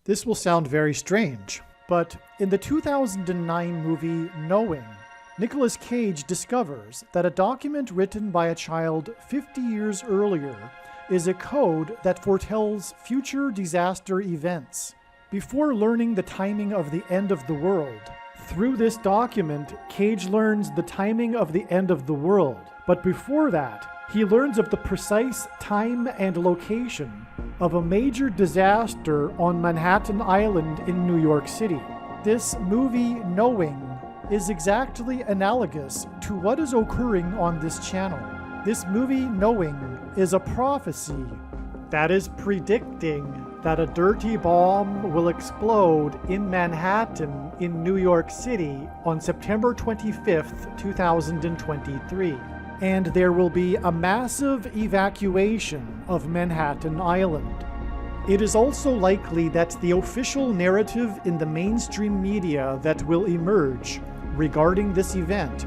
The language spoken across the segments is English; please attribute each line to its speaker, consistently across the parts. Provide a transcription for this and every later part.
Speaker 1: This will sound very strange, but in the 2009 movie Knowing, Nicolas Cage discovers that a document written by a child 50 years earlier is a code that foretells future disaster events. Before learning the timing of the end of the world, through this document, Cage learns the timing of the end of the world. But before that, he learns of the precise time and location of a major disaster on Manhattan Island in New York City. This movie, Knowing, is exactly analogous to what is occurring on this channel. This movie, Knowing, is a prophecy that is predicting that a dirty bomb will explode in Manhattan in New York City on September 25th, 2023. And there will be a massive evacuation of Manhattan Island. It is also likely that the official narrative in the mainstream media that will emerge regarding this event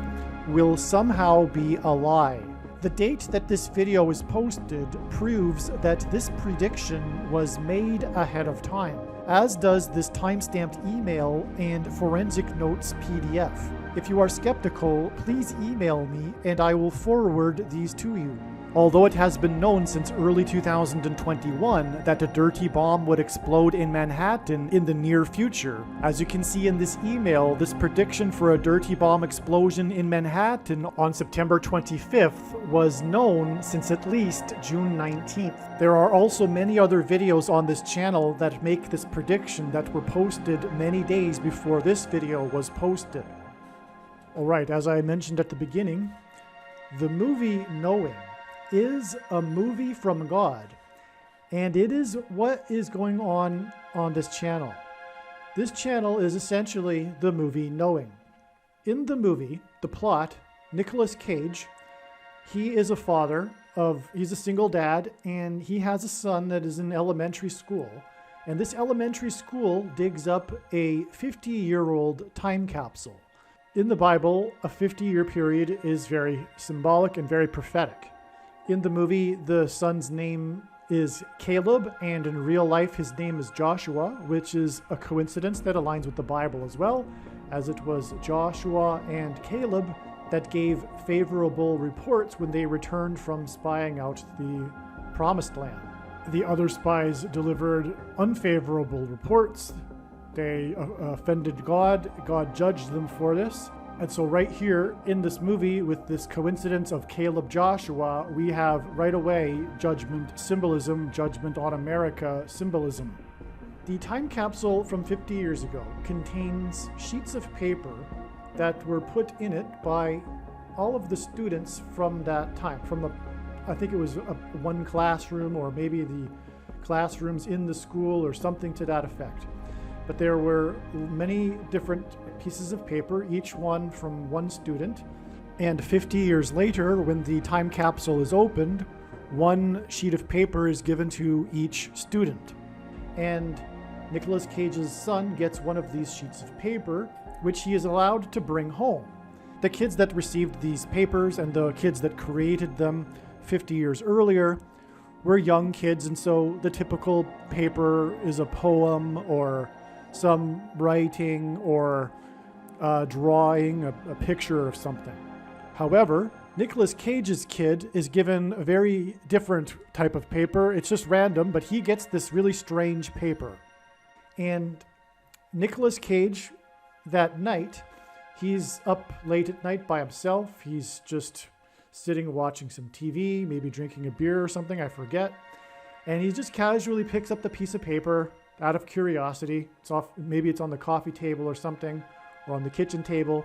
Speaker 1: will somehow be a lie. The date that this video is posted proves that this prediction was made ahead of time, as does this timestamped email and forensic notes PDF. If you are skeptical, please email me and I will forward these to you. Although it has been known since early 2021 that a dirty bomb would explode in Manhattan in the near future, as you can see in this email, this prediction for a dirty bomb explosion in Manhattan on September 25th was known since at least June 19th. There are also many other videos on this channel that make this prediction that were posted many days before this video was posted. Alright, as I mentioned at the beginning, the movie Knowing is a movie from God, and it is what is going on this channel. This channel is essentially the movie Knowing. In the movie, the plot, Nicolas Cage, he is a father he's a single dad, and he has a son that is in elementary school. And this elementary school digs up a 50-year-old time capsule. In the Bible, a 50-year period is very symbolic and very prophetic. In the movie, the son's name is Caleb, and in real life his name is Joshua, which is a coincidence that aligns with the Bible as well, as it was Joshua and Caleb that gave favorable reports when they returned from spying out the Promised Land. The other spies delivered unfavorable reports. They offended God. God judged them for this. And so right here in this movie, with this coincidence of Caleb Joshua, we have right away judgment symbolism, judgment on America symbolism. The time capsule from 50 years ago contains sheets of paper that were put in it by all of the students from that time, I think it was one classroom, or maybe the classrooms in the school or something to that effect. But there were many different pieces of paper, each one from one student. And 50 years later, when the time capsule is opened, one sheet of paper is given to each student. And Nicolas Cage's son gets one of these sheets of paper, which he is allowed to bring home. The kids that received these papers and the kids that created them 50 years earlier were young kids, and so the typical paper is a poem or some writing or drawing, a picture of something. However, Nicolas Cage's kid is given a very different type of paper. It's just random, but he gets this really strange paper. And Nicolas Cage, that night, he's up late at night by himself. He's just sitting watching some TV, maybe drinking a beer or something, I forget. And he just casually picks up the piece of paper out of curiosity. Maybe it's on the coffee table or something, or on the kitchen table.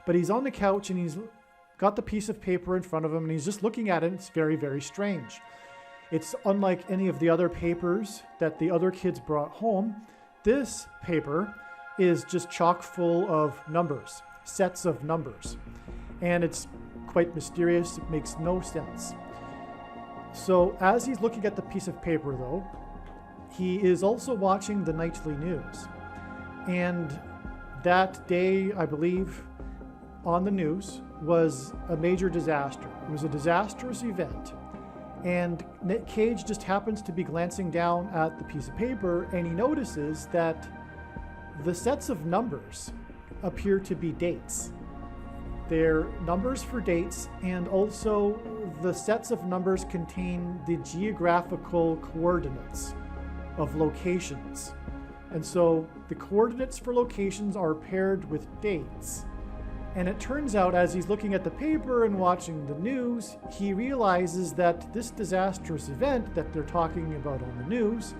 Speaker 1: But he's on the couch and he's got the piece of paper in front of him and he's just looking at it. It's very, very strange. It's unlike any of the other papers that the other kids brought home. This paper is just chock full of numbers, sets of numbers. And it's quite mysterious. It makes no sense. So as he's looking at the piece of paper, though, he is also watching the nightly news. And that day, I believe, on the news was a major disaster. It was a disastrous event. And Nick Cage just happens to be glancing down at the piece of paper, and he notices that the sets of numbers appear to be dates. They're numbers for dates, and also the sets of numbers contain the geographical coordinates of locations. And so the coordinates for locations are paired with dates. And it turns out, as he's looking at the paper and watching the news, he realizes that this disastrous event that they're talking about on the news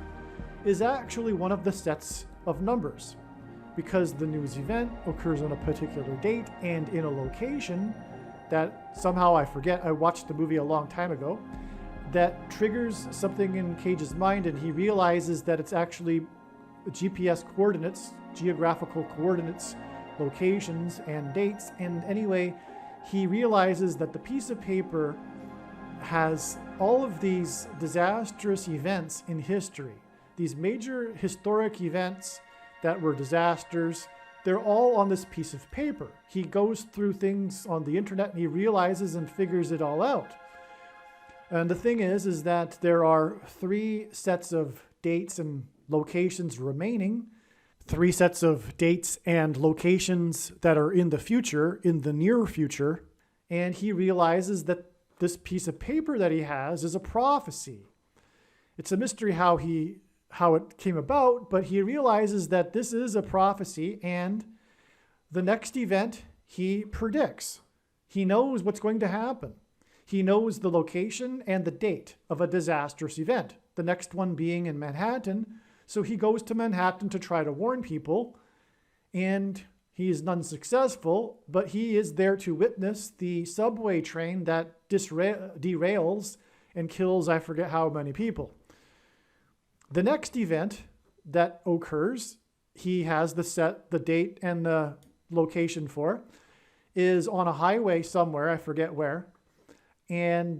Speaker 1: is actually one of the sets of numbers, because the news event occurs on a particular date and in a location that somehow I forget. I watched the movie a long time ago. That triggers something in Cage's mind, and he realizes that it's actually GPS coordinates, geographical coordinates, locations and dates. And anyway, he realizes that the piece of paper has all of these disastrous events in history, these major historic events that were disasters. They're all on this piece of paper. He goes through things on the internet and he realizes and figures it all out. And the thing is that there are 3 sets of dates and locations remaining, 3 sets of dates and locations that are in the future, in the near future. And he realizes that this piece of paper that he has is a prophecy. It's a mystery how it came about, but he realizes that this is a prophecy, and the next event he predicts. He knows what's going to happen. He knows the location and the date of a disastrous event, the next one being in Manhattan. So he goes to Manhattan to try to warn people, and he is unsuccessful, but he is there to witness the subway train that derails and kills I forget how many people. The next event that occurs, he has the date and the location for, is on a highway somewhere, I forget where. And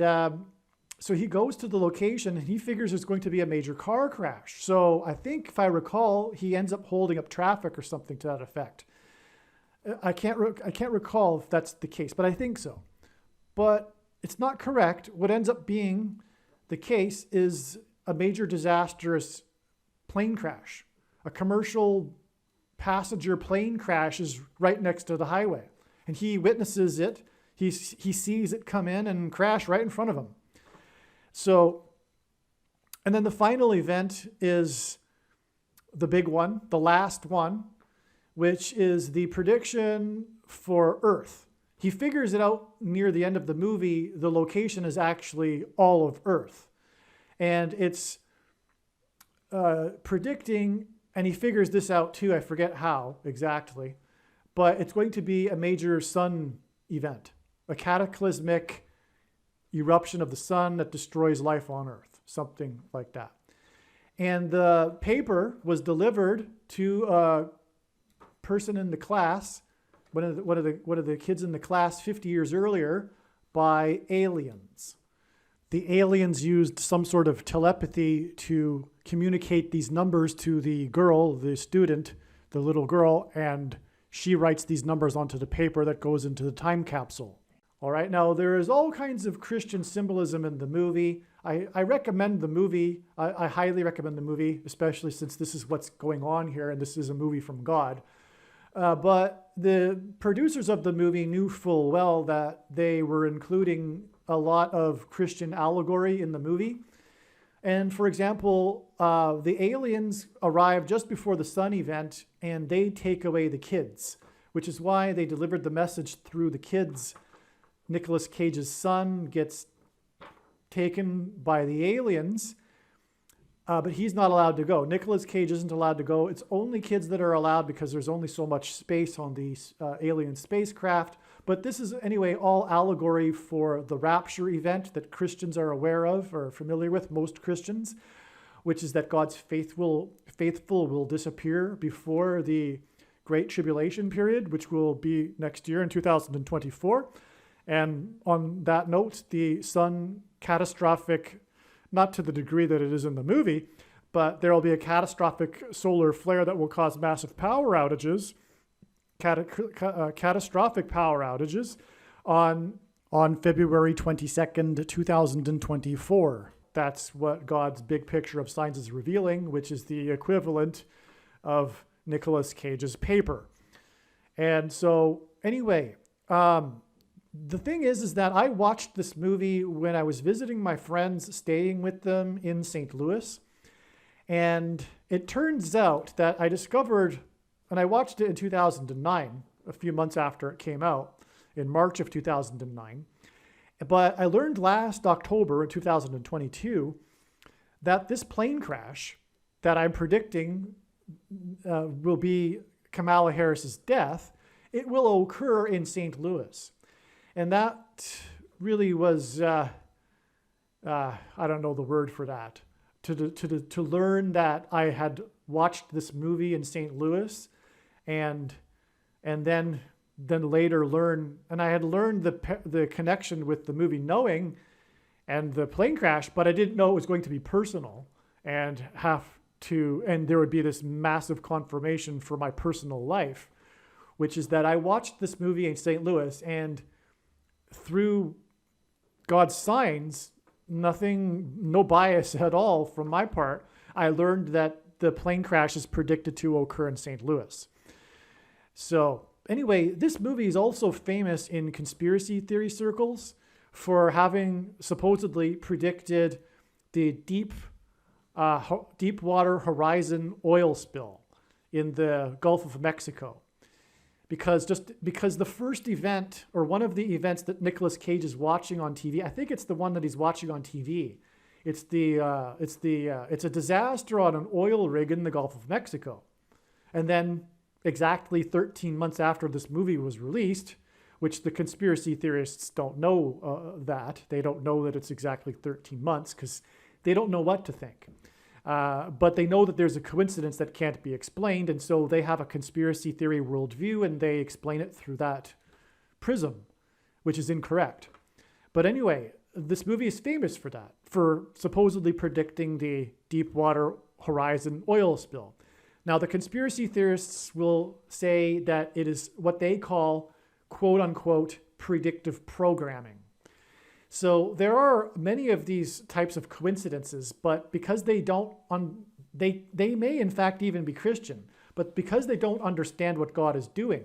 Speaker 1: so he goes to the location and he figures there's going to be a major car crash. So I think, if I recall, he ends up holding up traffic or something to that effect. I can't recall if that's the case, but I think so. But it's not correct. What ends up being the case is a major disastrous plane crash. A commercial passenger plane crash is right next to the highway. And he witnesses it. He sees it come in and crash right in front of him. So, and then the final event is the big one, the last one, which is the prediction for Earth. He figures it out near the end of the movie. The location is actually all of Earth. And it's predicting, and he figures this out too, I forget how exactly, but it's going to be a major sun event, a cataclysmic eruption of the sun that destroys life on Earth, something like that. And the paper was delivered to a person in the class, one of the kids in the class 50 years earlier, by aliens. The aliens used some sort of telepathy to communicate these numbers to the girl, the student, the little girl, and she writes these numbers onto the paper that goes into the time capsule. All right, now there is all kinds of Christian symbolism in the movie. I recommend the movie. I highly recommend the movie, especially since this is what's going on here and this is a movie from God. But the producers of the movie knew full well that they were including a lot of Christian allegory in the movie. And for example, the aliens arrive just before the sun event and they take away the kids, which is why they delivered the message through the kids. Nicolas Cage's son gets taken by the aliens, but he's not allowed to go. Nicolas Cage isn't allowed to go. It's only kids that are allowed because there's only so much space on the alien spacecraft. But this is, anyway, all allegory for the rapture event that Christians are aware of or familiar with, most Christians, which is that God's faithful will disappear before the Great Tribulation period, which will be next year in 2024. And on that note, the sun catastrophic, not to the degree that it is in the movie, but there will be a catastrophic solar flare that will cause massive power outages, catastrophic power outages on on February 22nd, 2024. That's what God's big picture of signs is revealing, which is the equivalent of Nicolas Cage's paper. And so anyway, the thing is that I watched this movie when I was visiting my friends, staying with them in St. Louis. And it turns out that I discovered, and I watched it in 2009, a few months after it came out, in March of 2009. But I learned last October in 2022 that this plane crash that I'm predicting will be Kamala Harris's death, it will occur in St. Louis. And that really was, I don't know the word for that, to learn that I had watched this movie in St. Louis and then later learn, and I had learned the connection with the movie Knowing and the plane crash, but I didn't know it was going to be personal and there would be this massive confirmation for my personal life, which is that I watched this movie in St. Louis, and through God's signs, no bias at all from my part, I learned that the plane crash is predicted to occur in St. Louis. So anyway, this movie is also famous in conspiracy theory circles for having supposedly predicted the Deepwater Horizon oil spill in the Gulf of Mexico. Because the first event, or one of the events that Nicolas Cage is watching on TV, I think it's the one that he's watching on TV. It's a disaster on an oil rig in the Gulf of Mexico. And then exactly 13 months after this movie was released, which the conspiracy theorists don't know that. They don't know that it's exactly 13 months because they don't know what to think. But they know that there's a coincidence that can't be explained, and so they have a conspiracy theory worldview, and they explain it through that prism, which is incorrect. But anyway, this movie is famous for that, for supposedly predicting the Deepwater Horizon oil spill. Now, the conspiracy theorists will say that it is what they call, quote unquote, predictive programming. So there are many of these types of coincidences, but because they may in fact even be Christian, but because they don't understand what God is doing,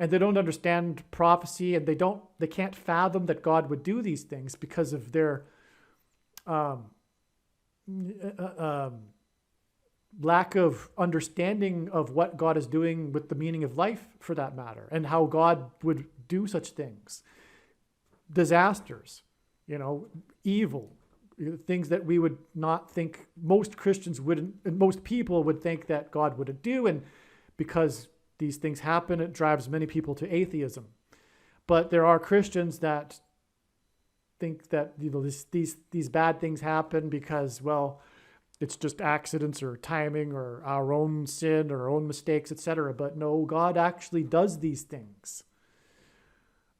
Speaker 1: and they don't understand prophecy, and they can't fathom that God would do these things because of their lack of understanding of what God is doing with the meaning of life, for that matter, and how God would do such things. Disasters, evil, things that we would not think, most Christians wouldn't, and most people would think that God wouldn't do. And because these things happen, it drives many people to atheism. But there are Christians that think that these bad things happen because, well, it's just accidents or timing or our own sin or our own mistakes, etc. But no, God actually does these things.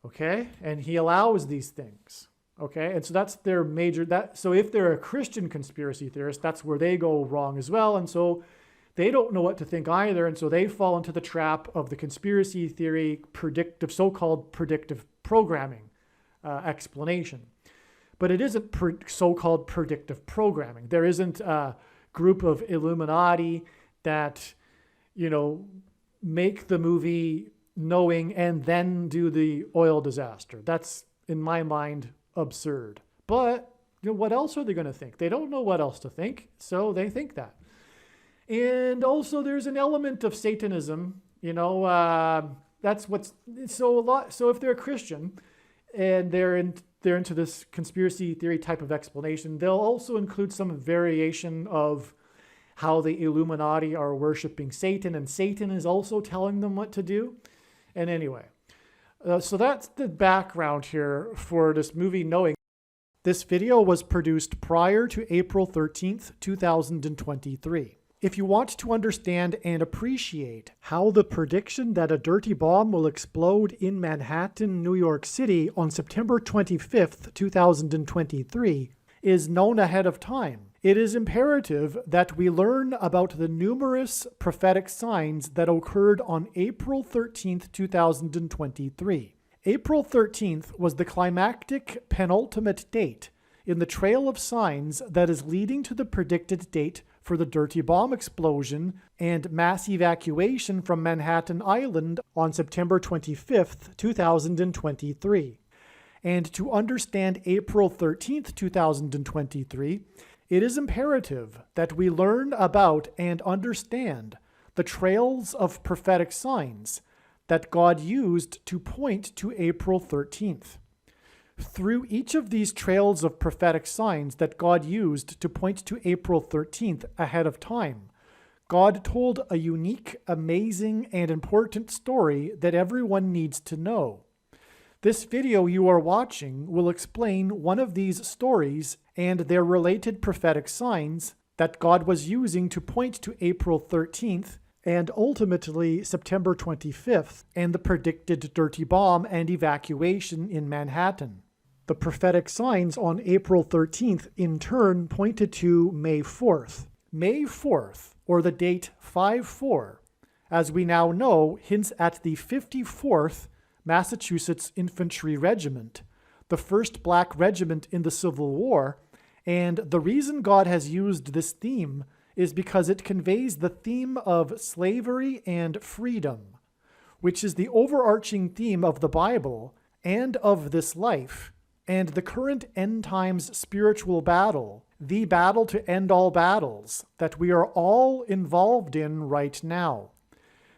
Speaker 1: Okay? And he allows these things. Okay? And so that's their so if they're a Christian conspiracy theorist, that's where they go wrong as well. And so they don't know what to think either. And so they fall into the trap of the conspiracy theory so-called predictive programming explanation. But it isn't so-called predictive programming. There isn't a group of Illuminati that, make the movie Knowing and then do the oil disaster. That's, in my mind, absurd. But what else are they going to think? They don't know what else to think, so they think that. And also, there's an element of Satanism. That's what's so if they're a Christian and they're into this conspiracy theory type of explanation, they'll also include some variation of how the Illuminati are worshiping Satan, and Satan is also telling them what to do. And anyway, so that's the background here for this movie Knowing. This video was produced prior to April 13th, 2023. If you want to understand and appreciate how the prediction that a dirty bomb will explode in Manhattan, New York City on September 25th, 2023 is known ahead of time, it is imperative that we learn about the numerous prophetic signs that occurred on April 13th, 2023, April 13th was the climactic penultimate date in the trail of signs that is leading to the predicted date for the dirty bomb explosion and mass evacuation from Manhattan Island on September 25th, 2023. And to understand April 13th, 2023, it is imperative that we learn about and understand the trails of prophetic signs that God used to point to April 13th. Through each of these trails of prophetic signs that God used to point to April 13th ahead of time, God told a unique, amazing, and important story that everyone needs to know. This video you are watching will explain one of these stories and their related prophetic signs that God was using to point to April 13th and ultimately September 25th and the predicted dirty bomb and evacuation in Manhattan. The prophetic signs on April 13th in turn pointed to May 4th. May 4th, or the date 5-4, as we now know, hints at the 54th Massachusetts Infantry Regiment, the first black regiment in the Civil War, and the reason God has used this theme is because it conveys the theme of slavery and freedom, which is the overarching theme of the Bible and of this life, and the current end times spiritual battle, the battle to end all battles that we are all involved in right now.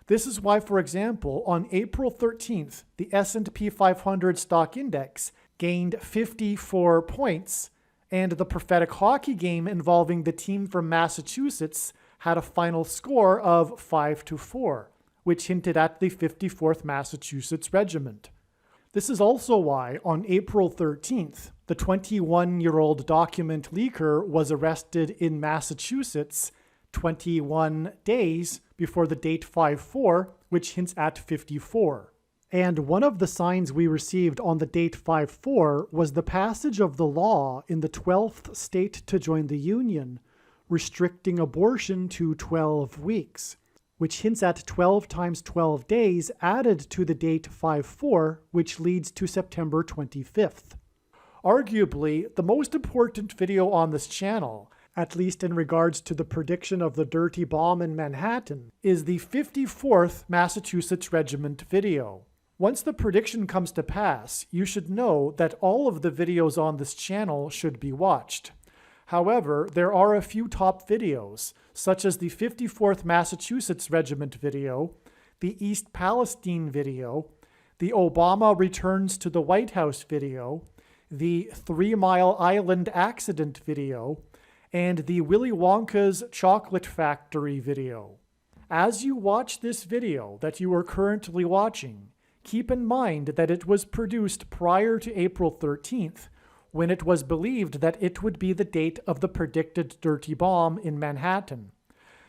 Speaker 1: This is why, for example, on April 13th, the S&P 500 stock index gained 54 points, and the prophetic hockey game involving the team from Massachusetts had a final score of 5-4, which hinted at the 54th Massachusetts Regiment. This is also why, on April 13th, the 21-year-old document leaker was arrested in Massachusetts 21 days before the date 5-4, which hints at 54. And one of the signs we received on the date 5-4 was the passage of the law in the 12th state to join the Union, restricting abortion to 12 weeks, which hints at 12 times 12 days added to the date 5-4, which leads to September 25th. Arguably, the most important video on this channel, at least in regards to the prediction of the dirty bomb in Manhattan, is the 54th Massachusetts Regiment video. Once the prediction comes to pass, you should know that all of the videos on this channel should be watched. However, there are a few top videos, such as the 54th Massachusetts Regiment video, the East Palestine video, the Obama Returns to the White House video, the 3 Mile Island accident video, and the Willy Wonka's Chocolate Factory video. As you watch this video that you are currently watching, keep in mind that it was produced prior to April 13th, when it was believed that it would be the date of the predicted dirty bomb in Manhattan.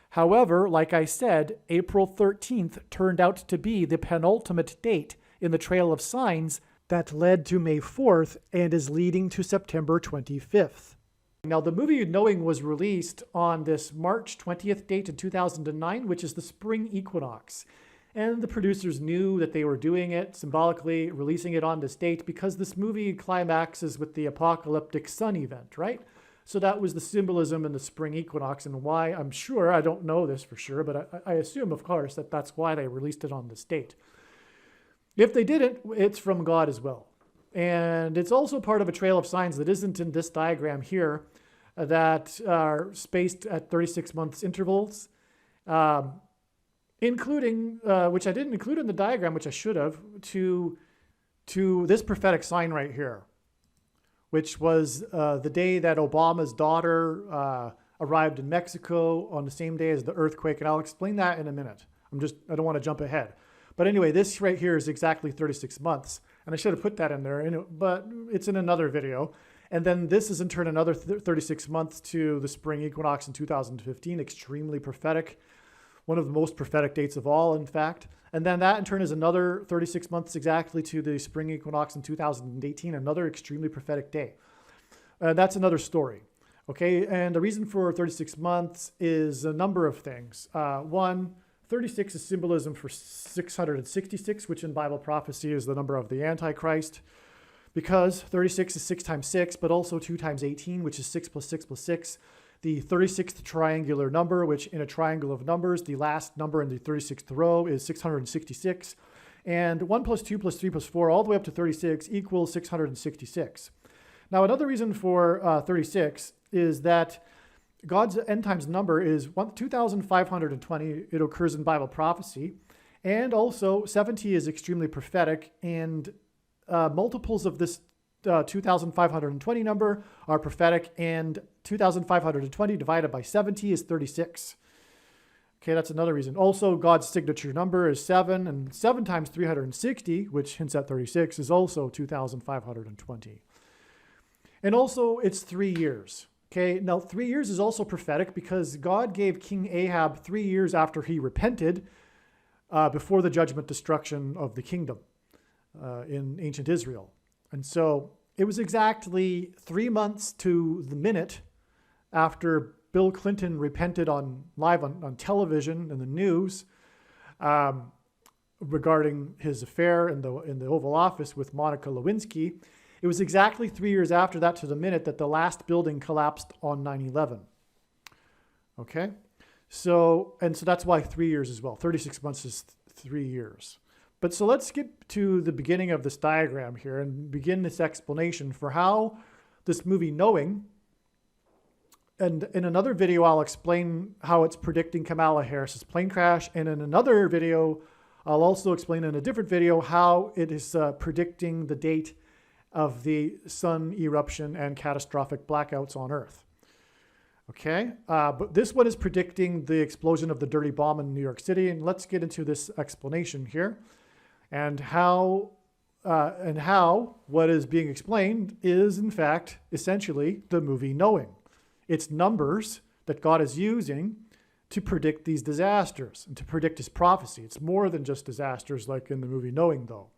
Speaker 1: However, like I said, April 13th turned out to be the penultimate date in the trail of signs that led to May 4th and is leading to September 25th. Now, the movie Knowing was released on this March 20th date in 2009, which is the spring equinox. And the producers knew that they were doing it, symbolically releasing it on this date, because this movie climaxes with the apocalyptic sun event, right? So that was the symbolism in the spring equinox, and why, I'm sure, I don't know this for sure, but I assume, of course, that that's why they released it on this date. If they didn't, it's from God as well. And it's also part of a trail of signs that isn't in this diagram here, that are spaced at 36 months intervals, including, which I didn't include in the diagram, which I should have, to this prophetic sign right here, which was the day that Obama's daughter arrived in Mexico on the same day as the earthquake, and I'll explain that in a minute. I don't want to jump ahead. But anyway, this right here is exactly 36 months, and I should have put that in there, but it's in another video. And then this is in turn another 36 months to the spring equinox in 2015, extremely prophetic. One of the most prophetic dates of all, in fact. And then that in turn is another 36 months exactly to the spring equinox in 2018, another extremely prophetic day. That's another story. Okay, and the reason for 36 months is a number of things. One, 36 is symbolism for 666, which in Bible prophecy is the number of the Antichrist, because 36 is 6 times 6, but also 2 times 18, which is 6 plus 6 plus 6. The 36th triangular number, which in a triangle of numbers, the last number in the 36th row is 666. And 1 plus 2 plus 3 plus 4, all the way up to 36, equals 666. Now, another reason for 36 is that God's end times number is 2,520. It occurs in Bible prophecy. And also, 70 is extremely prophetic, and multiples of this 2,520 number are prophetic, and 2,520 divided by 70 is 36. Okay, that's another reason. Also, God's signature number is 7, and 7 times 360, which hints at 36, is also 2,520. And also, it's 3 years. Okay, now 3 years is also prophetic because God gave King Ahab 3 years after he repented before the judgment destruction of the kingdom in ancient Israel. And so it was exactly 3 months to the minute after Bill Clinton repented live on television and the news regarding his affair in the Oval Office with Monica Lewinsky. It was exactly 3 years after that to the minute that the last building collapsed on 9/11. Okay? So that's why 3 years as well. 36 months is 3 years. But so let's skip to the beginning of this diagram here and begin this explanation for how this movie Knowing, and in another video I'll explain how it's predicting Kamala Harris's plane crash, and in another video I'll also explain in a different video how it is predicting the date of the sun eruption and catastrophic blackouts on Earth. Okay, but this one is predicting the explosion of the dirty bomb in New York City, and let's get into this explanation here. And how what is being explained is, in fact, essentially the movie Knowing. It's numbers that God is using to predict these disasters and to predict his prophecy. It's more than just disasters like in the movie Knowing, though.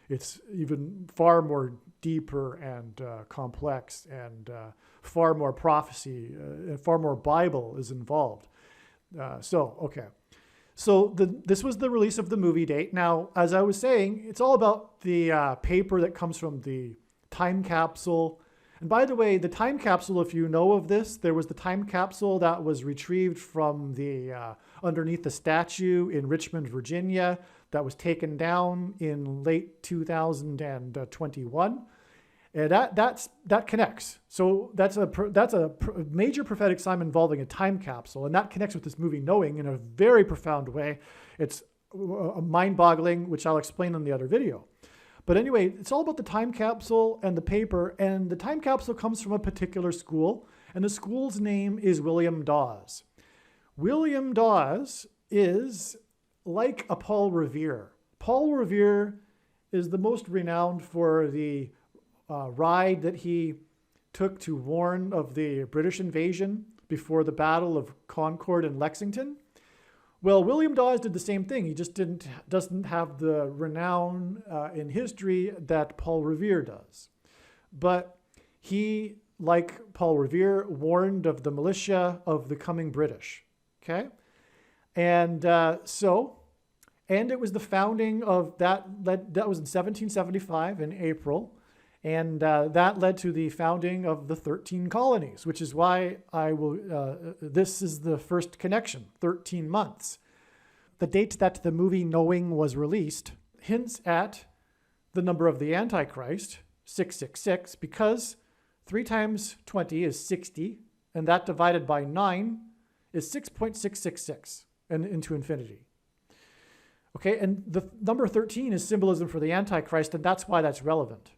Speaker 1: It's even far more deeper and complex, and far more prophecy, far more Bible is involved. So this was the release of the movie date. Now, as I was saying, it's all about the paper that comes from the time capsule. And by the way, the time capsule, if you know of this, there was the time capsule that was retrieved from the underneath the statue in Richmond, Virginia, that was taken down in late 2021. And that connects. So that's a major prophetic sign involving a time capsule, and that connects with this movie Knowing in a very profound way. It's mind-boggling, which I'll explain in the other video. But anyway, it's all about the time capsule and the paper, and the time capsule comes from a particular school, and the school's name is William Dawes. William Dawes is like a Paul Revere. Paul Revere is the most renowned for the ride that he took to warn of the British invasion before the Battle of Concord and Lexington. Well, William Dawes did the same thing. He just doesn't have the renown in history that Paul Revere does. But he, like Paul Revere, warned of the militia of the coming British. Okay? And and it was the founding of that was in 1775 in April. And that led to the founding of the 13 colonies, which is why this is the first connection, 13 months. The date that the movie Knowing was released hints at the number of the Antichrist, 666, because 3 times 20 is 60, and that divided by 9 is 6.666, and into infinity. Okay, and the number 13 is symbolism for the Antichrist, and that's why that's relevant.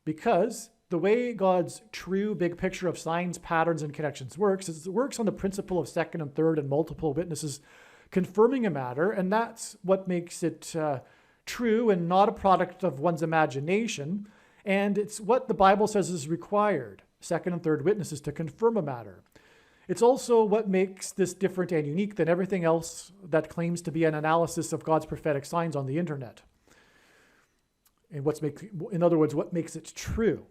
Speaker 1: Because the way God's true big picture of signs, patterns, and connections works is it works on the principle of second and third and multiple witnesses confirming a matter, and that's what makes it true and not a product of one's imagination, and it's what the Bible says is required, second and third witnesses to confirm a matter. It's also what makes this different and unique than everything else that claims to be an analysis of God's prophetic signs on the internet. And in other words, what makes it true.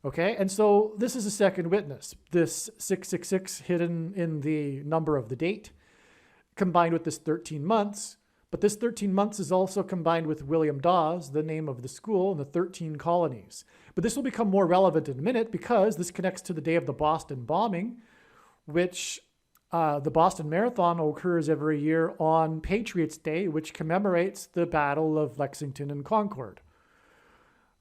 Speaker 1: Okay, and so this is a second witness. This 666 hidden in the number of the date, combined with this 13 months, But this 13 months is also combined with William Dawes, the name of the school, and the 13 colonies. But this will become more relevant in a minute because this connects to the day of the Boston bombing, which the Boston Marathon occurs every year on Patriots' Day, which commemorates the Battle of Lexington and Concord.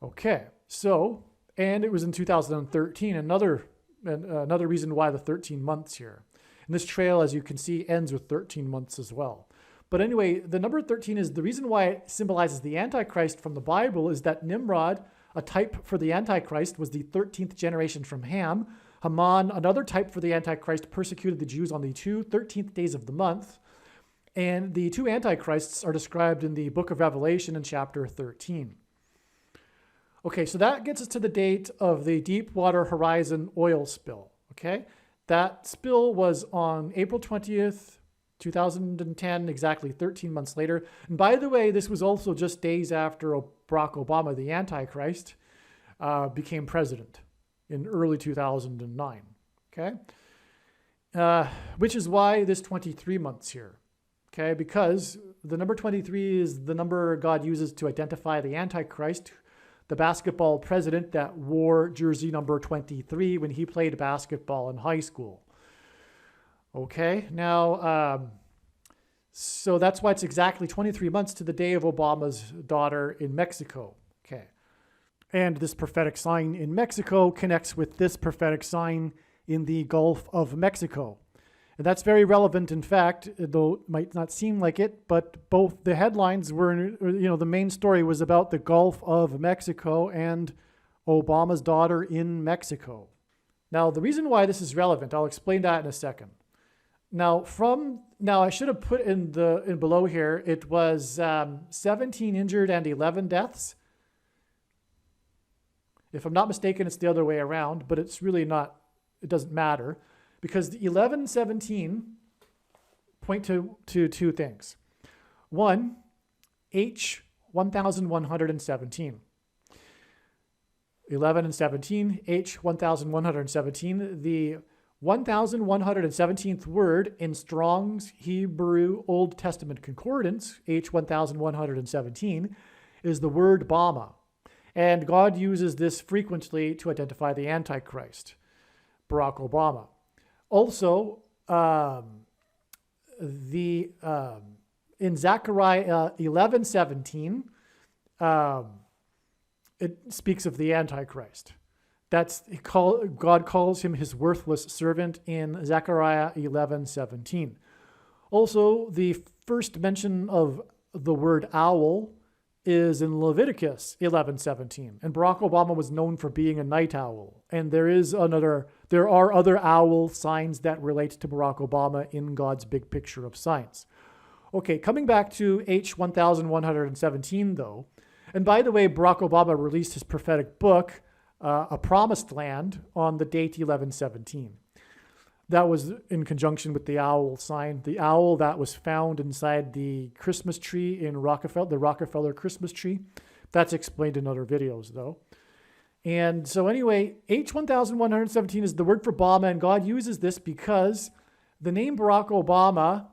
Speaker 1: Okay, so, and it was in 2013, another reason why the 13 months here. And this trail, as you can see, ends with 13 months as well. But anyway, the number 13 is the reason why it symbolizes the Antichrist from the Bible is that Nimrod, a type for the Antichrist, was the 13th generation from Ham. Haman, another type for the Antichrist, persecuted the Jews on the 13th days of the month. And the two Antichrists are described in the book of Revelation in chapter 13. Okay, so that gets us to the date of the Deepwater Horizon oil spill. Okay, that spill was on April 20th, 2010, exactly 13 months later. And by the way, this was also just days after Barack Obama, the Antichrist, became president in early 2009. Okay, which is why this 23 months here. Okay, because the number 23 is the number God uses to identify the Antichrist, the basketball president that wore jersey number 23 when he played basketball in high school. Okay, now, so that's why it's exactly 23 months to the day of Obama's daughter in Mexico. Okay, and this prophetic sign in Mexico connects with this prophetic sign in the Gulf of Mexico. And that's very relevant, in fact, though it might not seem like it, but both the headlines were, the main story was about the Gulf of Mexico and Obama's daughter in Mexico. Now, the reason why this is relevant, I'll explain that in a second. Now, I should have put in below here, it was 17 injured and 11 deaths. If I'm not mistaken, it's the other way around, but it's really not, it doesn't matter. Because the 11 and 17 point to two things. One, H 1117. 11 and 17, H 1117. The 1117th word in Strong's Hebrew Old Testament Concordance, H 1117, is the word Bama. And God uses this frequently to identify the Antichrist, Barack Obama. Also, in Zechariah 11:17, it speaks of the Antichrist. God calls him his worthless servant in Zechariah 11:17. Also, the first mention of the word owl is in Leviticus 11:17, and Barack Obama was known for being a night owl. And there are other owl signs that relate to Barack Obama in God's big picture of signs. Okay, coming back to H 1117 though, and by the way, Barack Obama released his prophetic book, A Promised Land, on the date 1117. That was in conjunction with the owl sign, the owl that was found inside the Christmas tree in the Rockefeller Christmas tree. That's explained in other videos, though. And so anyway, H 1117 is the word for Obama, and God uses this because the name Barack Obama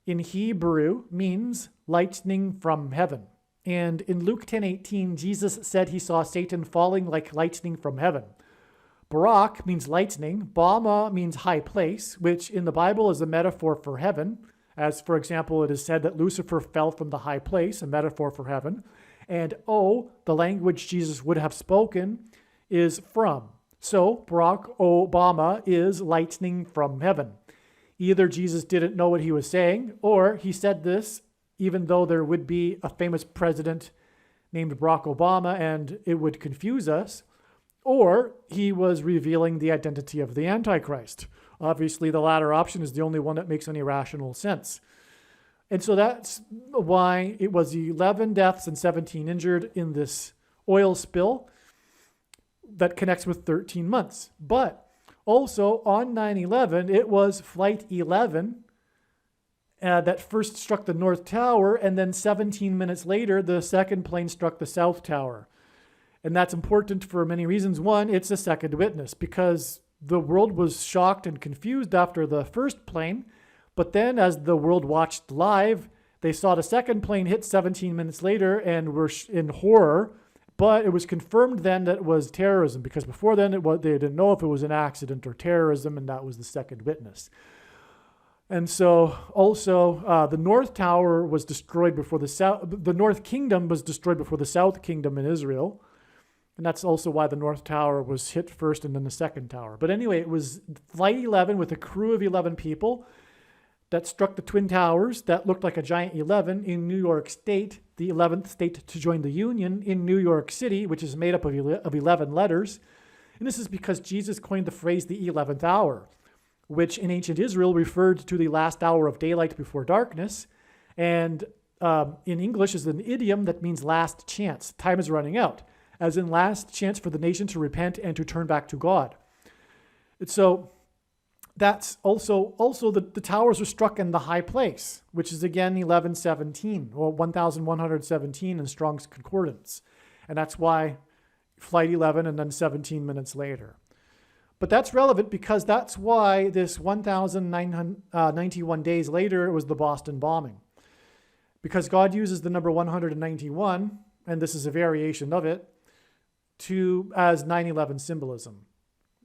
Speaker 1: in Hebrew means lightning from heaven. And in Luke 10:18, Jesus said he saw Satan falling like lightning from heaven. Barak means lightning. Bama means high place, which in the Bible is a metaphor for heaven. As, for example, it is said that Lucifer fell from the high place, a metaphor for heaven. And O, the language Jesus would have spoken, is from. So Barack Obama is lightning from heaven. Either Jesus didn't know what he was saying, or he said this even though there would be a famous president named Barack Obama and it would confuse us, or he was revealing the identity of the Antichrist. Obviously, the latter option is the only one that makes any rational sense. And so that's why it was 11 deaths and 17 injured in this oil spill that connects with 13 months. But also on 9/11, it was Flight 11 that first struck the North Tower, and then 17 minutes later, the second plane struck the South Tower. And that's important for many reasons. One, it's a second witness because the world was shocked and confused after the first plane. But then as the world watched live, They saw the second plane hit 17 minutes later and were in horror, but it was confirmed then that it was terrorism, because before then they didn't know if it was an accident or terrorism, and that was the second witness. And so also the North Tower was destroyed before the North Kingdom was destroyed before the South Kingdom in Israel. And that's also why the North Tower was hit first and then the second tower. But anyway, it was Flight 11 with a crew of 11 people that struck the Twin Towers that looked like a giant 11 in New York State, the 11th state to join the Union in New York City, which is made up of 11 letters. And this is because Jesus coined the phrase the 11th hour, which in ancient Israel referred to the last hour of daylight before darkness. And in English is an idiom that means last chance. Time is running out, as in last chance for the nation to repent and to turn back to God. And so that's also the towers were struck in the high place, which is again 1117, or 1117 in Strong's Concordance. And that's why Flight 11 and then 17 minutes later. But that's relevant because that's why this 1,991 days later, it was the Boston bombing. Because God uses the number 191, and this is a variation of it, as 9/11 symbolism.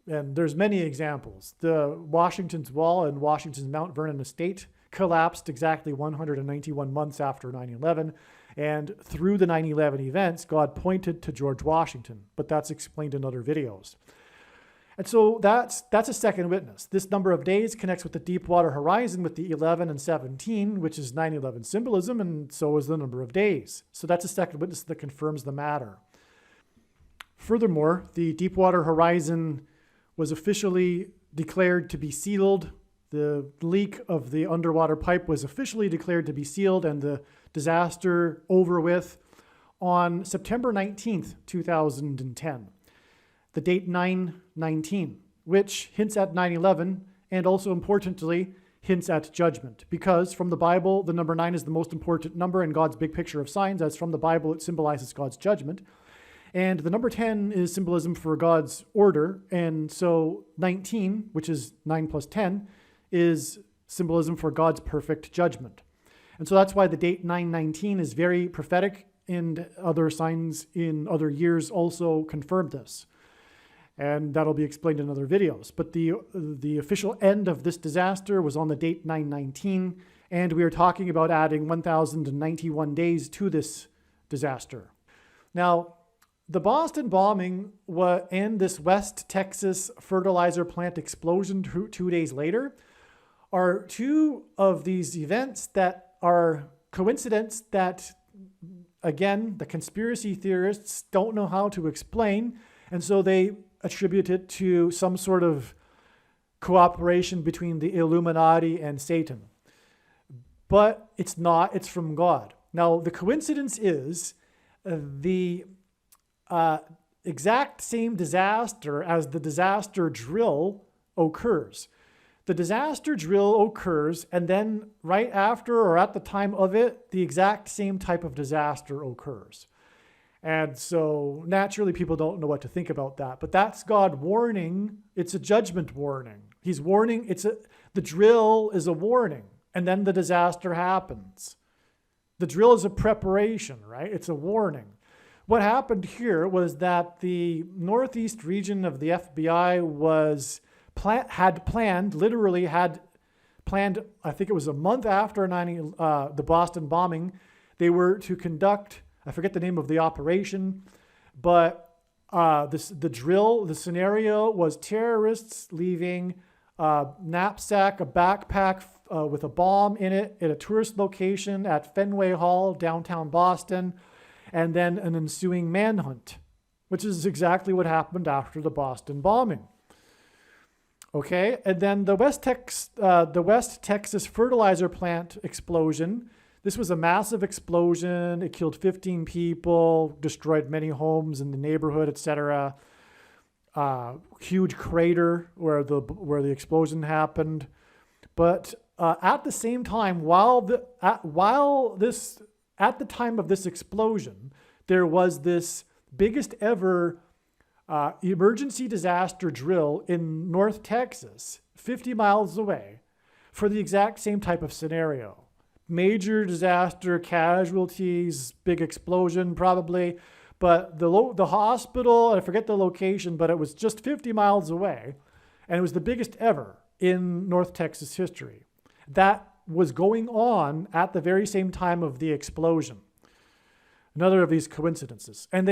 Speaker 1: And there's many examples. The Washington's Wall and Washington's Mount Vernon estate collapsed exactly 191 months after 9/11. And through the 9/11 events, God pointed to George Washington. But that's explained in other videos. And so that's a second witness. This number of days connects with the Deepwater Horizon with the 11 and 17, which is 9/11 symbolism, and so is the number of days. So that's a second witness that confirms the matter. Furthermore, the Deepwater Horizon was officially declared to be sealed. The leak of the underwater pipe was officially declared to be sealed and the disaster over with on September 19th, 2010. The date 9/19, which hints at 9/11 and also importantly hints at judgment, because from the Bible, the number 9 is the most important number in God's big picture of signs, as from the Bible it symbolizes God's judgment. And the number 10 is symbolism for God's order. And so 19, which is 9 plus 10, is symbolism for God's perfect judgment. And so that's why the date 9/19 is very prophetic, and other signs in other years also confirm this. And that'll be explained in other videos. But the official end of this disaster was on the date 9/19, and we are talking about adding 1,091 days to this disaster. Now, the Boston bombing and this West Texas fertilizer plant explosion 2 days later are two of these events that are coincidence that, again, the conspiracy theorists don't know how to explain, and so they attribute it to some sort of cooperation between the Illuminati and Satan. But it's not, it's from God. Now, the coincidence is the exact same disaster as the disaster drill occurs. The disaster drill occurs, and then right after or at the time of it, the exact same type of disaster occurs. And so naturally people don't know what to think about that, but that's God warning. It's a judgment warning. He's warning. The drill is a warning, and then the disaster happens. The drill is a preparation, right? It's a warning. What happened here was that the northeast region of the FBI had planned, I think it was a month after the Boston bombing, they were to conduct, I forget the name of the operation, but the scenario was terrorists leaving a knapsack, a backpack with a bomb in it at a tourist location at Fenway Hall, downtown Boston, and then an ensuing manhunt, which is exactly what happened after the Boston bombing. Okay, and then the West Texas fertilizer plant explosion. This was a massive explosion. It killed 15 people, destroyed many homes in the neighborhood, etc. Huge crater where the explosion happened. But at the same time, at the time of this explosion, there was this biggest ever emergency disaster drill in North Texas, 50 miles away, for the exact same type of scenario. major disaster, casualties, big explosion probably. But the hospital, I forget the location, but it was just 50 miles away. And it was the biggest ever in North Texas history. That was going on at the very same time of the explosion. Another of these coincidences. And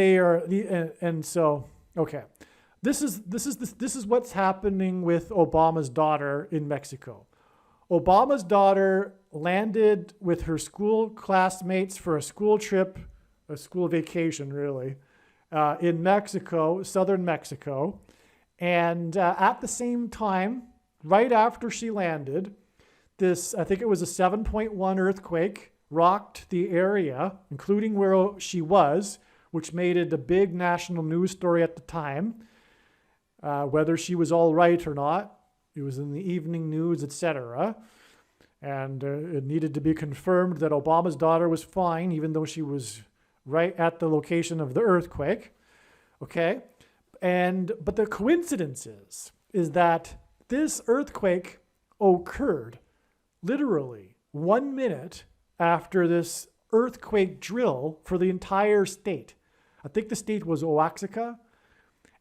Speaker 1: okay. This is what's happening with Obama's daughter in Mexico. Obama's daughter landed with her school classmates for a school trip, a school vacation really, in Mexico, southern Mexico. And at the same time, right after she landed, I think it was a 7.1 earthquake rocked the area, including where she was, which made it a big national news story at the time. Whether she was all right or not, it was in the evening news, etc. And it needed to be confirmed that Obama's daughter was fine, even though she was right at the location of the earthquake. Okay? But the coincidence is that this earthquake occurred literally 1 minute after this earthquake drill for the entire state. I think the state was Oaxaca,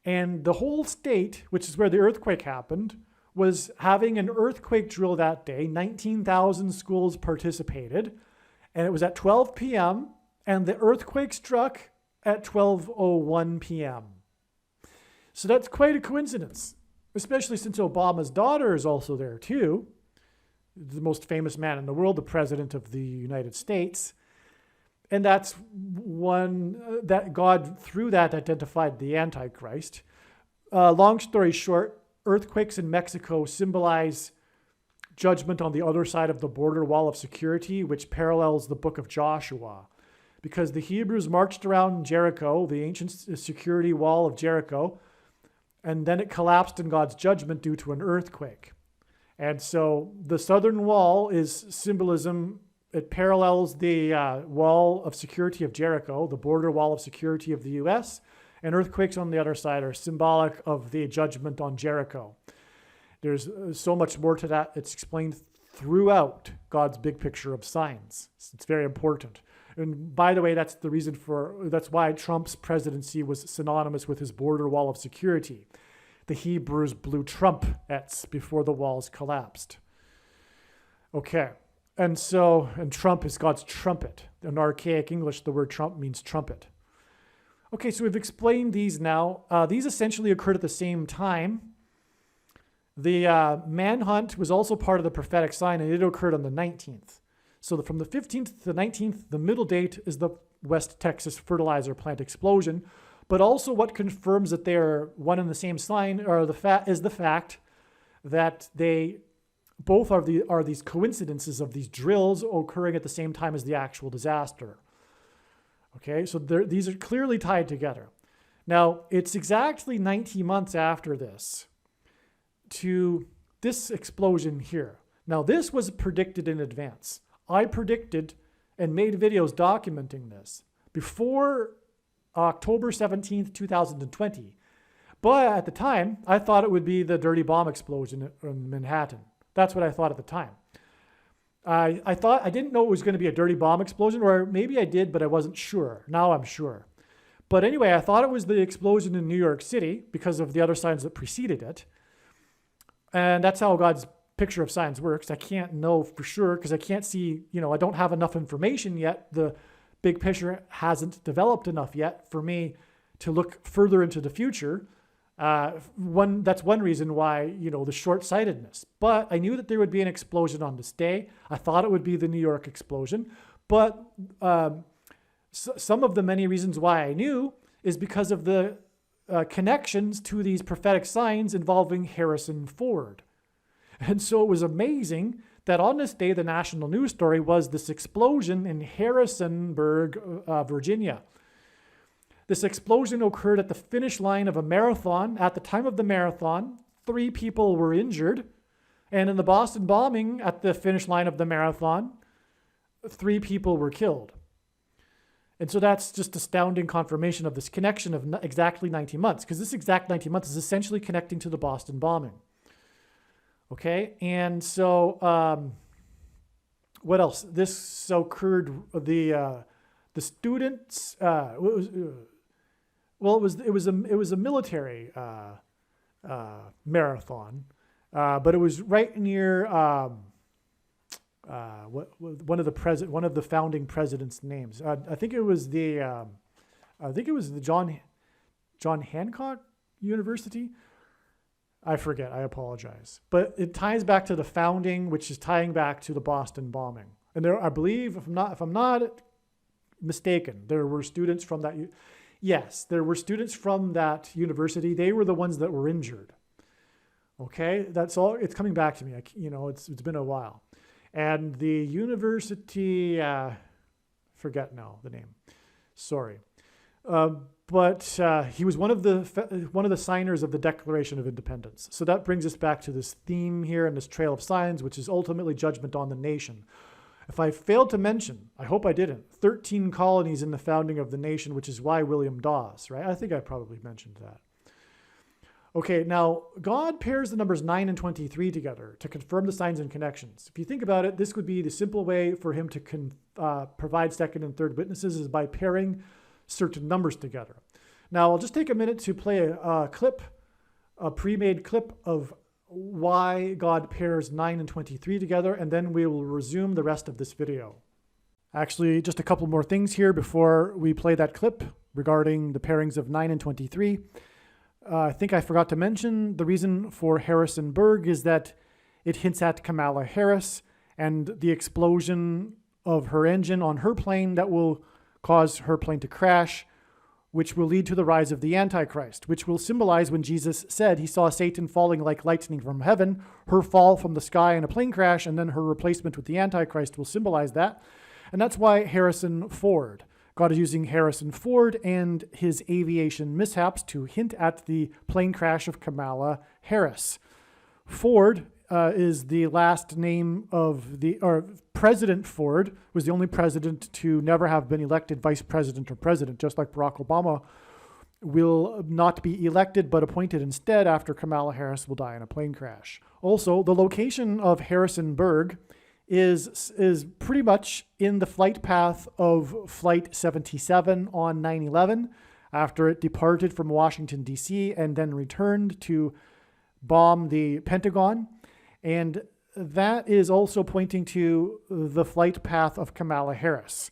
Speaker 1: and the whole state, which is where the earthquake happened, was having an earthquake drill that day. 19,000 schools participated, and it was at 12 p.m., and the earthquake struck at 12:01 p.m. So that's quite a coincidence, especially since Obama's daughter is also there too. The most famous man in the world, the president of the United States. And that's one that God, through that, identified the Antichrist. Long story short, earthquakes in Mexico symbolize judgment on the other side of the border wall of security, which parallels the book of Joshua. Because the Hebrews marched around Jericho, the ancient security wall of Jericho, and then it collapsed in God's judgment due to an earthquake. And so the southern wall is symbolism. It parallels the wall of security of Jericho, the border wall of security of the U.S., and earthquakes on the other side are symbolic of the judgment on Jericho. There's so much more to that. It's explained throughout God's big picture of signs. It's very important. And by the way, that's why Trump's presidency was synonymous with his border wall of security. The Hebrews blew trumpets before the walls collapsed. Okay. And Trump is God's trumpet. In archaic English, the word trump means trumpet. Okay, so we've explained these now. These essentially occurred at the same time. The manhunt was also part of the prophetic sign, and it occurred on the 19th. So from the 15th to the 19th, the middle date is the West Texas fertilizer plant explosion. But also what confirms that they are one and the same sign is the fact that they both are these coincidences of these drills occurring at the same time as the actual disaster. Okay, so these are clearly tied together. Now, it's exactly 90 months after this to this explosion here. Now, this was predicted in advance. I predicted and made videos documenting this before October 17th, 2020. But at the time, I thought it would be the dirty bomb explosion in Manhattan. That's what I thought at the time. I didn't know it was going to be a dirty bomb explosion, or maybe I did, but I wasn't sure. Now I'm sure. But anyway, I thought it was the explosion in New York City because of the other signs that preceded it. And that's how God's picture of signs works. I can't know for sure because I can't see, I don't have enough information yet. The big picture hasn't developed enough yet for me to look further into the future. That's one reason why, the short-sightedness. But I knew that there would be an explosion on this day. I thought it would be the New York explosion. But some of the many reasons why I knew is because of the connections to these prophetic signs involving Harrison Ford. And so it was amazing that on this day, the national news story was this explosion in Harrisonburg, Virginia. This explosion occurred at the finish line of a marathon. At the time of the marathon, 3 people were injured. And in the Boston bombing, at the finish line of the marathon, 3 people were killed. And so that's just astounding confirmation of this connection of exactly 90 months, because this exact 90 months is essentially connecting to the Boston bombing. Okay, and so what else? This occurred, the students, it was a military marathon, but it was right near one of the founding presidents' names. I think it was the John Hancock University. I forget. I apologize. But it ties back to the founding, which is tying back to the Boston bombing. And there, I believe, if I'm not mistaken, there were students from that. Yes, there were students from that university. They were the ones that were injured. Okay, that's all. It's coming back to me. It's been a while. And the university, forget now the name. Sorry. But he was one of the signers of the Declaration of Independence. So that brings us back to this theme here and this trail of signs, which is ultimately judgment on the nation. If I failed to mention, I hope I didn't, 13 colonies in the founding of the nation, which is why William Dawes, right? I think I probably mentioned that. Okay, now God pairs the numbers 9 and 23 together to confirm the signs and connections. If you think about it, this would be the simple way for him to provide second and third witnesses is by pairing certain numbers together. Now, I'll just take a minute to play a pre-made clip of why God pairs 9 and 23 together, and then we will resume the rest of this video. Actually, just a couple more things here before we play that clip regarding the pairings of 9 and 23. I think I forgot to mention the reason for Harrisonburg is that it hints at Kamala Harris and the explosion of her engine on her plane that will cause her plane to crash, which will lead to the rise of the Antichrist, which will symbolize when Jesus said he saw Satan falling like lightning from heaven, her fall from the sky in a plane crash, and then her replacement with the Antichrist will symbolize that. And that's why Harrison Ford. God is using Harrison Ford and his aviation mishaps to hint at the plane crash of Kamala Harris. Ford is the last name of President Ford was the only president to never have been elected vice president or president, just like Barack Obama will not be elected but appointed instead after Kamala Harris will die in a plane crash. Also, the location of Harrisonburg is pretty much in the flight path of Flight 77 on 9/11 after it departed from Washington, D.C. and then returned to bomb the Pentagon. And that is also pointing to the flight path of Kamala Harris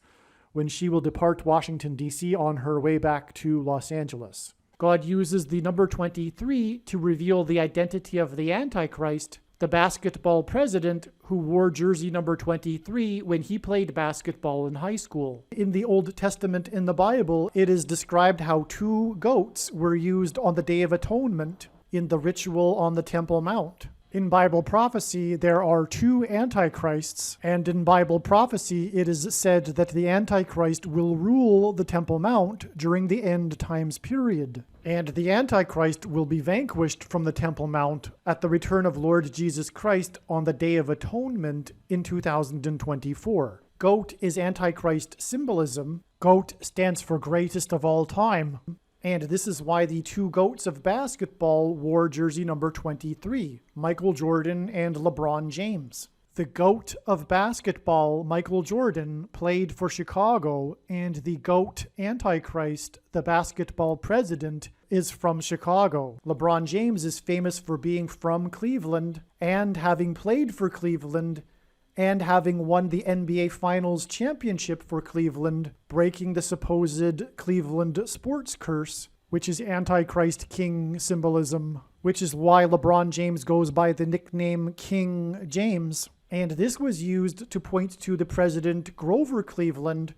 Speaker 1: when she will depart Washington, D.C. on her way back to Los Angeles. God uses the number 23 to reveal the identity of the Antichrist, the basketball president who wore jersey number 23 when he played basketball in high school. In the Old Testament in the Bible, it is described how 2 goats were used on the Day of Atonement in the ritual on the Temple Mount. In Bible prophecy, there are 2 antichrists, and in Bible prophecy, it is said that the Antichrist will rule the Temple Mount during the end times period. And the Antichrist will be vanquished from the Temple Mount at the return of Lord Jesus Christ on the Day of Atonement in 2024. Goat is Antichrist symbolism. Goat stands for greatest of all time. And this is why the 2 goats of basketball wore jersey number 23, Michael Jordan and LeBron James. The GOAT of basketball, Michael Jordan, played for Chicago, and the GOAT Antichrist, the basketball president, is from Chicago. LeBron James is famous for being from Cleveland and having played for Cleveland and having won the NBA Finals championship for Cleveland, breaking the supposed Cleveland sports curse, which is Antichrist King symbolism, which is why LeBron James goes by the nickname King James. And this was used to point to the president Grover Cleveland,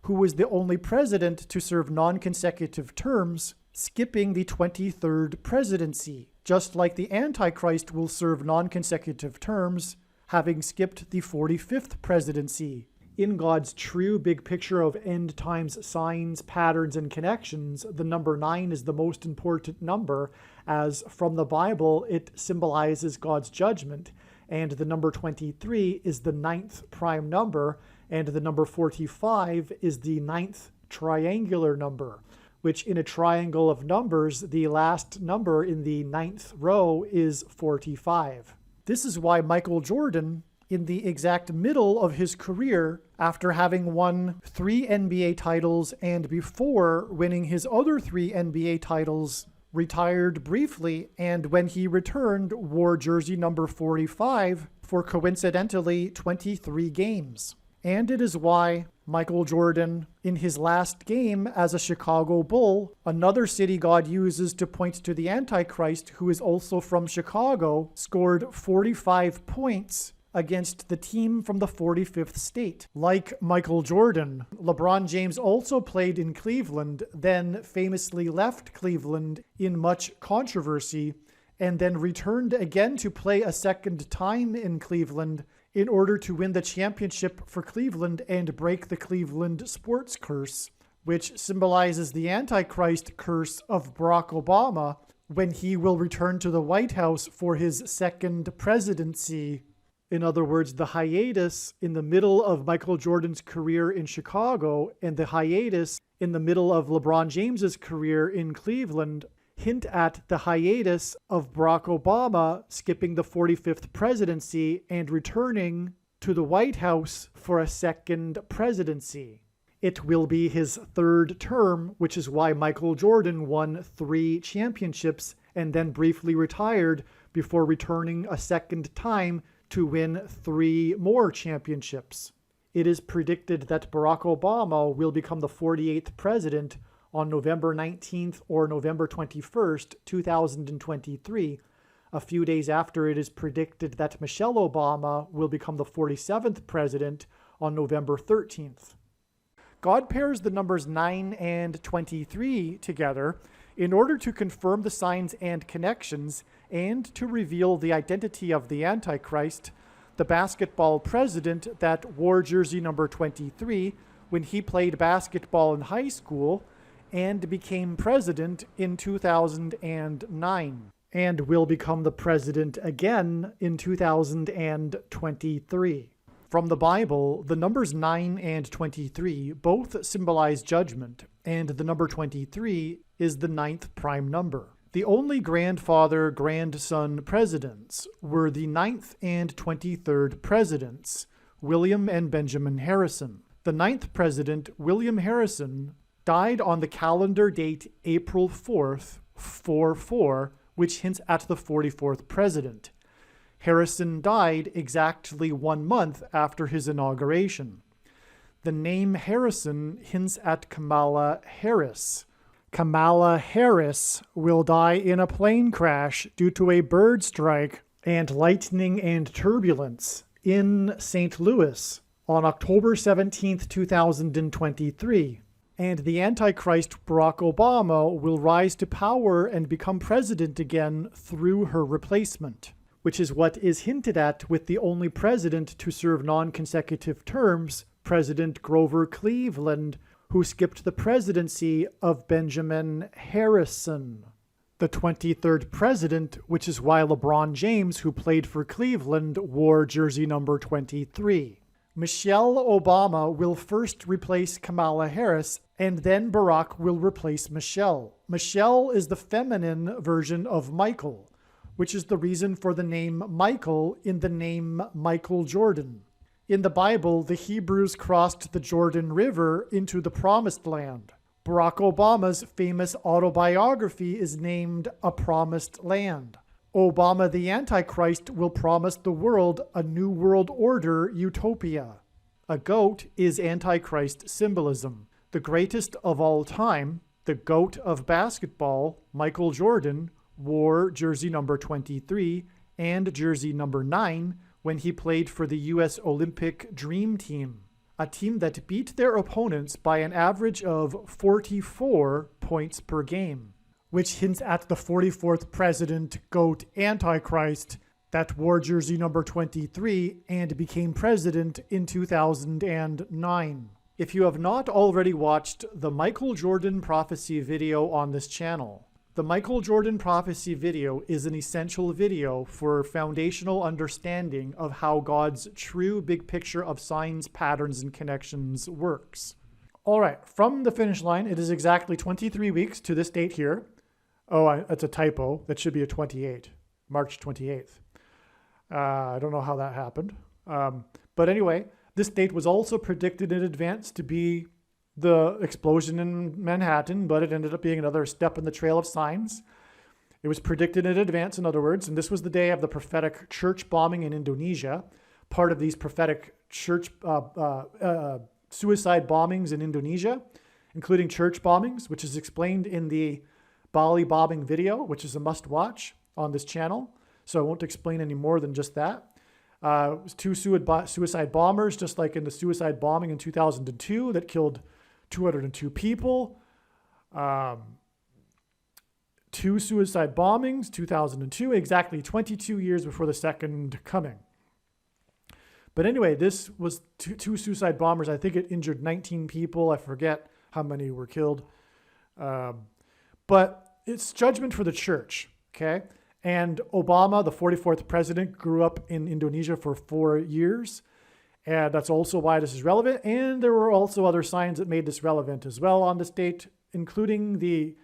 Speaker 1: who was the only president to serve non-consecutive terms, skipping the 23rd presidency, just like the Antichrist will serve non-consecutive terms, having skipped the 45th presidency. In God's true big picture of end times signs, patterns, and connections, the number 9 is the most important number, as from the Bible it symbolizes God's judgment, and the number 23 is the 9th prime number, and the number 45 is the 9th triangular number, which in a triangle of numbers, the last number in the 9th row is 45. This is why Michael Jordan in the exact middle of his career after having won 3 NBA titles and before winning his other 3 NBA titles, retired briefly, and when he returned, wore jersey number 45 for coincidentally 23 games. And it is why Michael Jordan, in his last game as a Chicago Bull, another city God uses to point to the Antichrist, who is also from Chicago, scored 45 points against the team from the 45th state. Like Michael Jordan, LeBron James also played in Cleveland, then famously left Cleveland in much controversy, and then returned again to play a second time in Cleveland in order to win the championship for Cleveland and break the Cleveland sports curse, which symbolizes the Antichrist curse of Barack Obama when he will return to the White House for his second presidency. In other words, the hiatus in the middle of Michael Jordan's career in Chicago and the hiatus in the middle of LeBron James's career in Cleveland hint at the hiatus of Barack Obama skipping the 45th presidency and returning to the White House for a second presidency. It will be his third term, which is why Michael Jordan won 3 championships and then briefly retired before returning a second time to win 3 more championships. It is predicted that Barack Obama will become the 48th president on November 19th or November 21st, 2023, a few days after it is predicted that Michelle Obama will become the 47th president on November 13th. God pairs the numbers 9 and 23 together in order to confirm the signs and connections and to reveal the identity of the Antichrist, the basketball president that wore jersey number 23 when he played basketball in high school and became president in 2009, and will become the president again in 2023. From the Bible, the numbers 9 and 23 both symbolize judgment, and the number 23 is the 9th prime number. The only grandfather-grandson presidents were the 9th and 23rd presidents, William and Benjamin Harrison. The 9th president, William Harrison, died on the calendar date April 4th, 44, which hints at the 44th president. Harrison died exactly 1 month after his inauguration. The name Harrison hints at Kamala Harris. Kamala Harris will die in a plane crash due to a bird strike and lightning and turbulence in St. Louis on October 17, 2023. And the Antichrist Barack Obama will rise to power and become president again through her replacement, which is what is hinted at with the only president to serve non-consecutive terms, President Grover Cleveland, who skipped the presidency of Benjamin Harrison. The 23rd president, which is why LeBron James, who played for Cleveland, wore jersey number 23. Michelle Obama will first replace Kamala Harris, and then Barack will replace Michelle. Michelle is the feminine version of Michael, which is the reason for the name Michael in the name Michael Jordan. In the Bible, the Hebrews crossed the Jordan River into the Promised Land. Barack Obama's famous autobiography is named A Promised Land. Obama the Antichrist will promise the world a new world order utopia. A goat is Antichrist symbolism. The greatest of all time, the GOAT of basketball, Michael Jordan, wore jersey number 23 and jersey number 9 when he played for the U.S. Olympic Dream Team, a team that beat their opponents by an average of 44 points per game, which hints at the 44th president, GOAT Antichrist, that wore jersey number 23 and became president in 2009. If you have not already watched the Michael Jordan prophecy video on this channel, the Michael Jordan prophecy video is an essential video for foundational understanding of how God's true big picture of signs, patterns, and connections works. All right, from the finish line, it is exactly 23 weeks to this date here. Oh, that's a typo. That should be a 28, March 28th. I don't know how that happened. But anyway, this date was also predicted in advance to be the explosion in Manhattan, but it ended up being another step in the trail of signs. It was predicted in advance, in other words, and this was the day of the prophetic church bombing in Indonesia. Part of these prophetic church suicide bombings in Indonesia, including church bombings, which is explained in the Bali bombing video, which is a must-watch on this channel. So I won't explain any more than just that. It was two suicide bombers, just like in the suicide bombing in 2002 that killed 202 people. Two suicide bombings, 2002, exactly 22 years before the second coming. But anyway, this was two suicide bombers. I think it injured 19 people. I forget how many were killed. But it's judgment for the church, okay? And Obama, the 44th president, grew up in Indonesia for 4 years. And that's also why this is relevant. And there were also other signs that made this relevant as well on this date, including the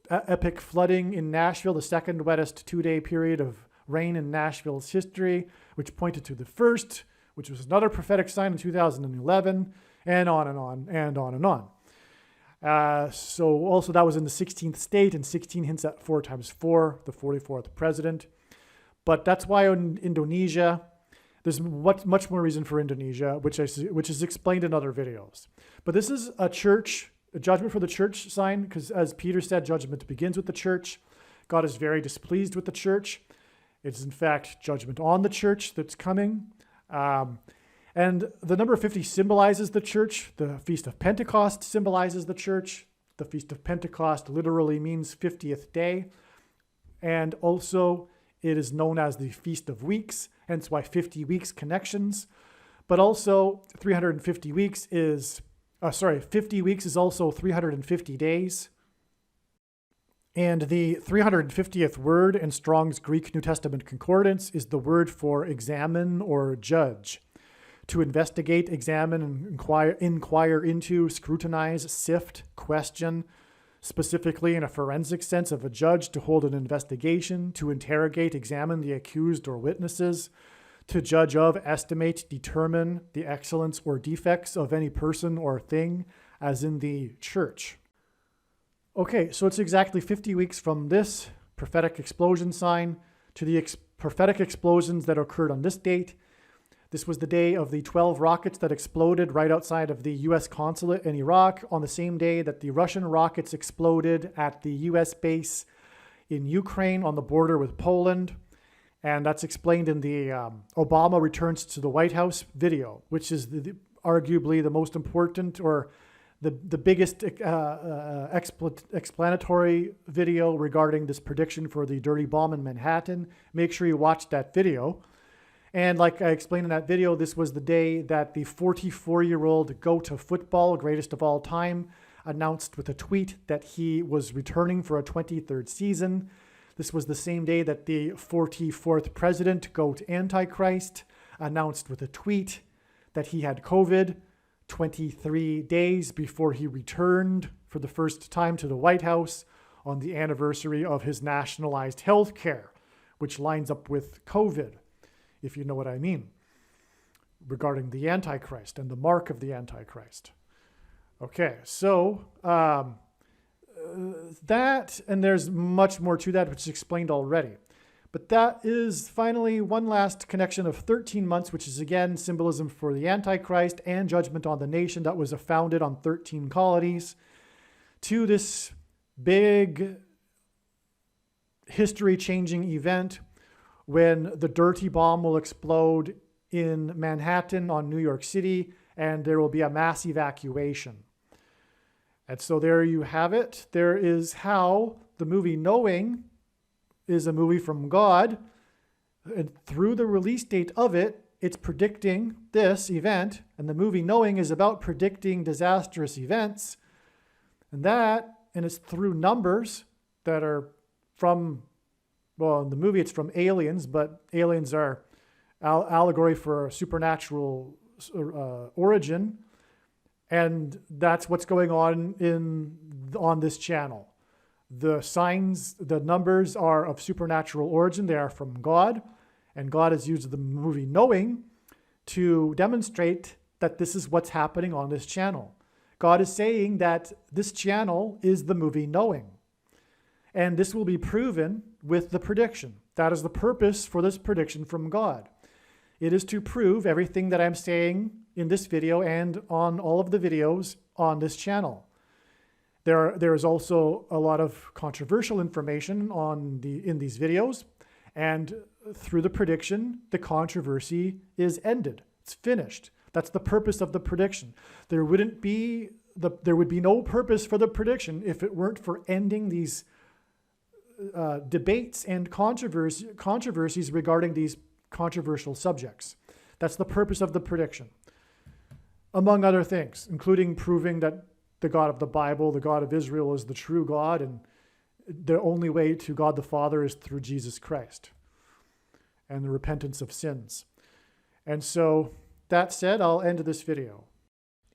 Speaker 1: epic flooding in Nashville, the second wettest 2-day period of rain in Nashville's history, which pointed to the first, which was another prophetic sign in 2011, and on and on and on and on. So also that was in the 16th state, and 16 hints at 4 times 4, the 44th president. But that's why in Indonesia, there's much more reason for Indonesia, which is explained in other videos. But this is a judgment for the church sign, because as Peter said, judgment begins with the church. God is very displeased with the church. It's in fact judgment on the church that's coming. And the number 50 symbolizes the church. The Feast of Pentecost symbolizes the church. The Feast of Pentecost literally means 50th day. And also it is known as the Feast of Weeks, hence why 50 weeks connections. But also 350 weeks is, 50 weeks is also 350 days. And the 350th word in Strong's Greek New Testament Concordance is the word for examine or judge. To investigate, examine, and inquire into, scrutinize, sift, question, specifically in a forensic sense of a judge, to hold an investigation, to interrogate, examine the accused or witnesses, to judge of, estimate, determine the excellence or defects of any person or thing, as in the church. Okay, so it's exactly 50 weeks from this prophetic explosion sign to the prophetic explosions that occurred on this date. This was the day of the 12 rockets that exploded right outside of the U.S. consulate in Iraq, on the same day that the Russian rockets exploded at the U.S. base in Ukraine on the border with Poland. And that's explained in the Obama Returns to the White House video, which is arguably the most important, or the biggest explanatory video regarding this prediction for the dirty bomb in Manhattan. Make sure you watch that video. And like I explained in that video, this was the day that the 44-year-old GOAT of football, greatest of all time, announced with a tweet that he was returning for a 23rd season. This was the same day that the 44th president, GOAT Antichrist, announced with a tweet that he had COVID 23 days before he returned for the first time to the White House on the anniversary of his nationalized health care, which lines up with COVID, if you know what I mean, regarding the Antichrist and the mark of the Antichrist. Okay, so that, and there's much more to that, which is explained already. But that is finally one last connection of 13 months, which is again symbolism for the Antichrist and judgment on the nation that was founded on 13 colonies, to this big history-changing event when the dirty bomb will explode in Manhattan on New York City, and there will be a mass evacuation. And so there you have it. There is how the movie Knowing is a movie from God, and through the release date of it, it's predicting this event, and the movie Knowing is about predicting disastrous events, and it's through numbers that are from, well, in the movie it's from aliens, but aliens are allegory for a supernatural origin, and that's what's going on this channel. The signs, the numbers are of supernatural origin. They are from God, And God has used the movie Knowing to demonstrate that this is what's happening on this channel. God is saying that this channel is the movie Knowing. And this will be proven with the prediction. That is the purpose for this prediction from God. It is to prove everything that I'm saying in this video and on all of the videos on this channel. There is also a lot of controversial information in these videos, and through the prediction, the controversy is ended. It's finished. That's the purpose of the prediction. There would be no purpose for the prediction if it weren't for ending these debates and controversies regarding these controversial subjects. That's the purpose of the prediction, among other things, including proving that the God of the Bible, the God of Israel, is the true God, and the only way to God the Father is through Jesus Christ and the repentance of sins. And so, that said, I'll end this video.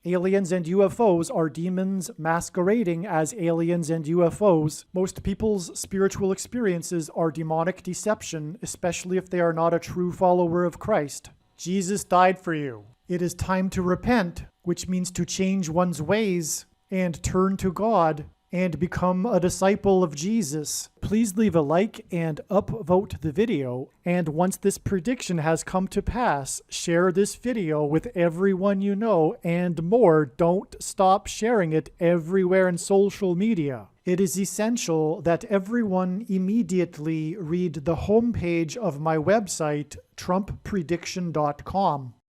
Speaker 1: Aliens and UFOs are demons masquerading as aliens and UFOs. Most people's spiritual experiences are demonic deception, especially if they are not a true follower of Christ. Jesus died for you. It is time to repent, which means to change one's ways and turn to God and become a disciple of Jesus. Please leave a like and upvote the video. And once this prediction has come to pass, share this video with everyone you know, and more. Don't stop sharing it everywhere in social media. It is essential that everyone immediately read the homepage of my website, TrumpPrediction.com.